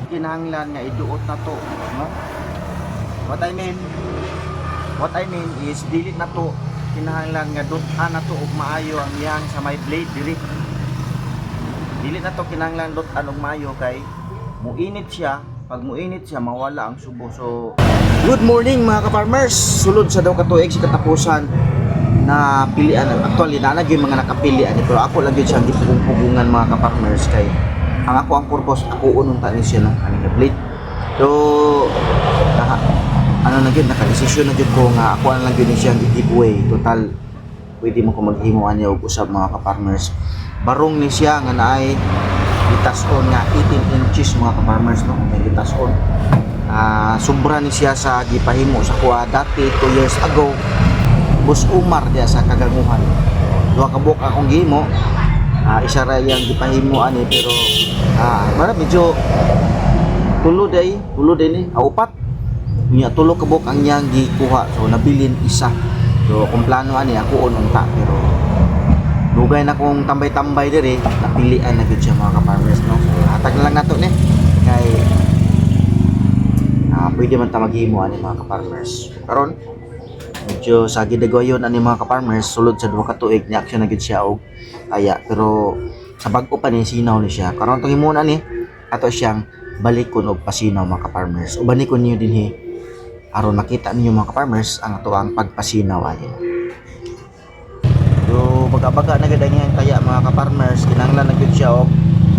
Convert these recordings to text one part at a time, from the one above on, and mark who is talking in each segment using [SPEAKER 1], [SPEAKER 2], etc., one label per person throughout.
[SPEAKER 1] kinahanglan nga iduot na to, no? What I mean is dili na to kinahanglan nga dut-an na to ug maayo ang iyang sa may blade diri. Dili na to kinahanglan dut-an ug maayo kay muinit siya. Pag muinit siya mawala ang subo. So good morning mga ka-farmers. Sulod sa daw ka tuig sa katapusan na pilian. Actually na yung mga nakapilian pero ako lang yun siyang gipugpungan mga ka-farmers kay ang ako ang purpose ako unong tani siya ng aning blade. So ano na gyud naka-desisyon na gyud ko nga ako na lang gyud siya giveaway. Total pwede mo ko maghimuan niya og usab mga ka-farmers. Barong ni siya nga naay itason nga 18 inches mga ka-farmers, no? May itason. Sobra ni siya sa gipahimo sa kuha dati 2 years ago. Bus Umar dia sa Kaganguhan. Duha ka buok akong gihimo. Isa ra yang gipahimo ani pero medyo tulo day ni upat. Nya tulo ka buok ang yang gikuha. So nabilin isa. So kung plano ani ako unta pero dugay na kong tambay-tambay diri, napilian na gyud siya mga ka-farmers, no? So hatag na lang nato ni kay pwede man ta maghimo ani mga ka-farmers. Karon medyo sa gidagoyon ani mga ka-farmers sulod sa duha ka tuig ni action na gyud siya og aya pero sa bag-o pa ni sinaw ni siya. Karon tong himuna ni ato siyang balikon og pasinaw mga ka-farmers. Ubanikon niyo dinhi aron makita ninyo mga ka-farmers ang ato ang pagpasinaw ani. So baga-baga na gid ang kaya mga ka-farmers kinahanglan na gyud siya og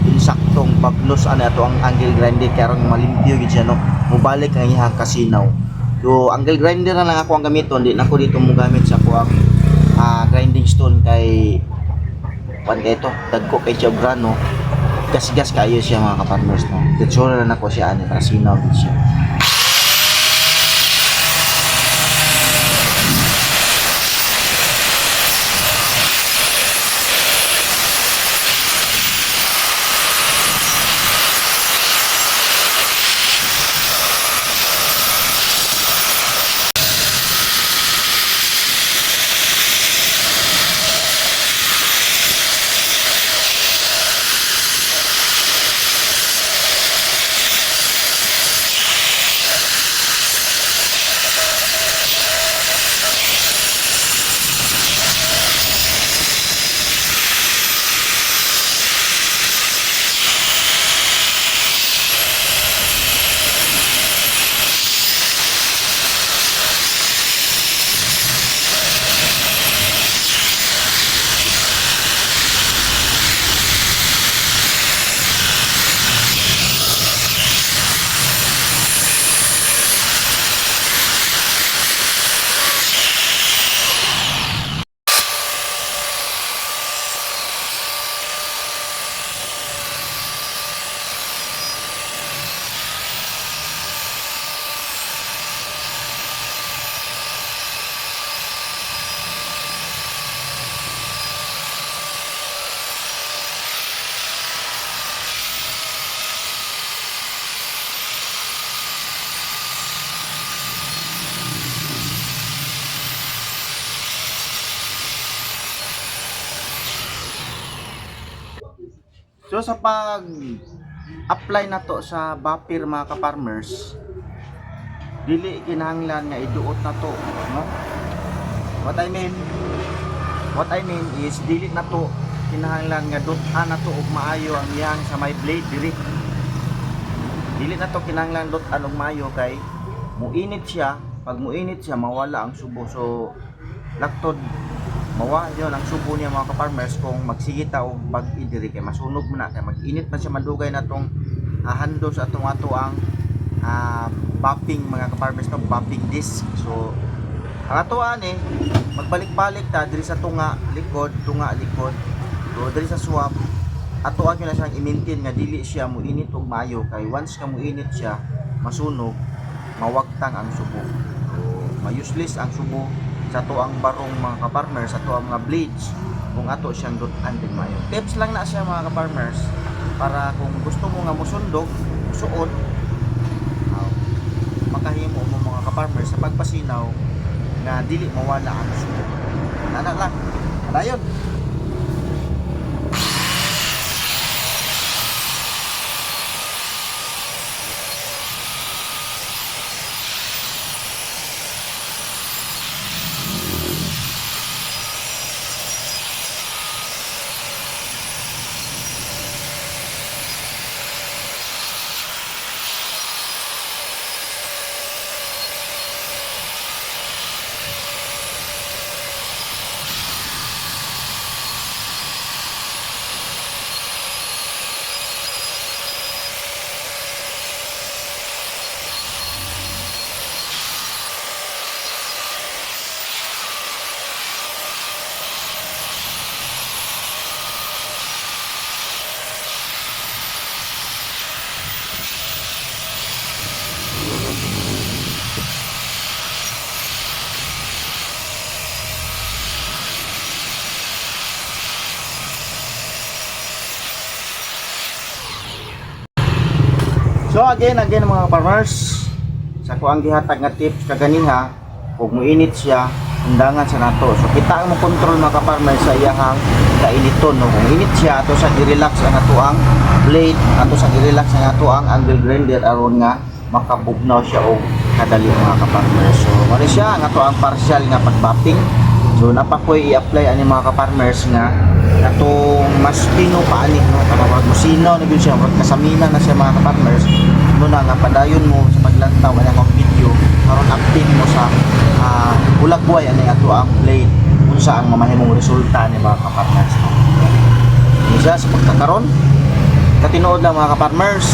[SPEAKER 1] insaktong paglos ani ato ang angle grinder kay aron malimpyo gid siya, no? Mubalik ang iyang kasinaw. So angle grinder na lang ako ang gamiton, di na ko dito mo gamit sa ako ang grinding stone kay kay ito dagko kay siya grano gas-gas kayo siya mga ka-farmers, no? Ditsura na nako siya ani para sinaw gid siya. So sa pag-apply na to sa bapir mga ka-farmers, dili kinahanglan nga iduot na to, no? What I mean is dili na to kinahanglan nga dut-an na to ug maayo ang iyang sa may blade diri. Dili na to kinahanglan dut-an ug maayo kay muinit siya. Pag muinit siya mawala ang subo. So laktod mawa yun ang subo niya mga ka-farmers kung magsigita o pag-idiri kay masunog mo na kay mag-init man siya madugay na tong hando sa atong ato ang bopping mga ka-farmers, no? Bopping disc. So ang atoan magbalik-balik ta diri sa tunga likod. So diri sa swap atoan yun na siyang i-maintain nga dili siya muinit og maayo kay once ka muinit siya masunog mawagtang ang subo. Ma-useless ang subo sa to ang barong mga ka-farmers, sa to ang mga blades kung ato siyang dut-an din maayo. Tips lang na siya mga ka-farmers para kung gusto mo nga musundog, musuot, makahimo mo mga ka-farmers sa pagpasinaw nga dili mawala ang subo. Nana lang. Dayon. So again mga farmers, sa ko ang gihatag nga tips kaganiha, kung muinit siya, undangan sa nato. So kita ang mo control mga farmers sa iyahang kainiton, no. Kung init siya, ato sa gi-relax ang ato ang blade, ato sa gi-relax ang ato ang angle grinder aron nga makabugnaw siya og kadali mga farmers. So mali siya ang ato ang partial nga pagbapping. So napakoy i-apply ani mga farmers nga atong mas pino paani, no, para wag mo sino na gyud siya, wag kasamina na siya mga farmers. Mo na nga padayon mo sa paglantaw ana kong video karon update mo sa ulag buhay ani ato ang blade unsa ang mamahimong resulta ni mga farmers, no. Isa sa pagkakaron katinuod lang mga farmers,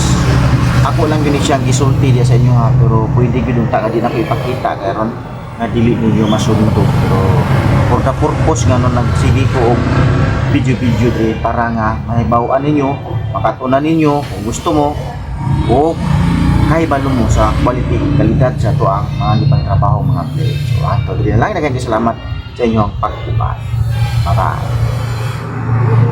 [SPEAKER 1] ako lang gini siyang gisulti diya sa inyo ha, pero pwede gyud unta nga di na ko ipakita karon nga dili ninyo masunto, pero for the purpose nga no nagsigi ko og video dre para nga mahibaw-an ninyo, makatunan ninyo kung gusto mo o kahibalo mo sa quality, kalidad sa ito ang mga lipang trabaho mga blade. So ato diri na lang, salamat sa inyong pagtubay. Bye bye.